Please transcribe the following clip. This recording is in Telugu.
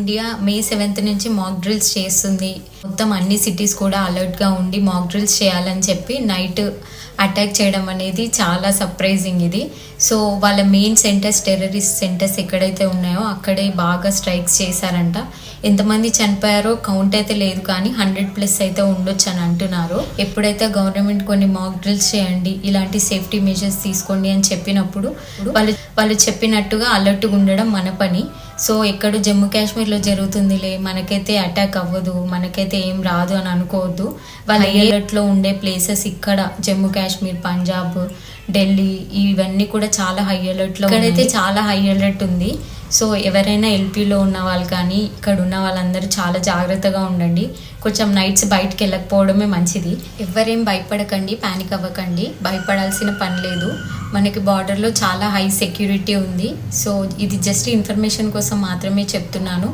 ఇండియా మే 7 నుంచి మాక్ డ్రిల్స్ చేస్తుంది. మొత్తం అన్ని సిటీస్ కూడా అలర్ట్గా ఉండి మాక్ డ్రిల్స్ చేయాలని చెప్పి నైట్ అటాక్ చేయడం అనేది చాలా సర్ప్రైజింగ్ ఇది. సో వాళ్ళ మెయిన్ సెంటర్స్, టెర్రరిస్ట్ సెంటర్స్ ఎక్కడైతే ఉన్నాయో అక్కడే బాగా స్ట్రైక్స్ చేశారంట. ఎంతమంది చనిపోయారో కౌంట్ అయితే లేదు, కానీ 100+ అయితే ఉండొచ్చు అని అంటున్నారు. ఎప్పుడైతే గవర్నమెంట్ కొన్ని మాక్ డ్రిల్స్ చేయండి, ఇలాంటి సేఫ్టీ మెజర్స్ తీసుకోండి అని చెప్పినప్పుడు వాళ్ళు చెప్పినట్టుగా అలర్ట్గా ఉండడం మన పని. సో ఎక్కడ జమ్మూ కాశ్మీర్లో జరుగుతుందిలే, మనకైతే అటాక్ అవ్వదు, మనకైతే ఏం రాదు అని అనుకోవద్దు. వాళ్ళ అలర్ట్లో ఉండే ప్లేసెస్ ఇక్కడ జమ్మూ కాశ్మీర్, పంజాబ్, ఢిల్లీ ఇవన్నీ కూడా చాలా హై అలర్ట్లో, ఇక్కడైతే చాలా హై అలర్ట్ ఉంది. సో ఎవరైనా ఎల్పీలో ఉన్న వాళ్ళు కానీ ఇక్కడ ఉన్న వాళ్ళందరూ చాలా జాగ్రత్తగా ఉండండి. కొంచెం నైట్స్ బయటకు వెళ్ళకపోవడమే మంచిది. ఎవరేం భయపడకండి, ప్యానిక్ అవ్వకండి, భయపడాల్సిన పని లేదు. మనకి బార్డర్లో చాలా హై సెక్యూరిటీ ఉంది. సో ఇది జస్ట్ ఇన్ఫర్మేషన్ కోసం మాత్రమే చెప్తున్నాను.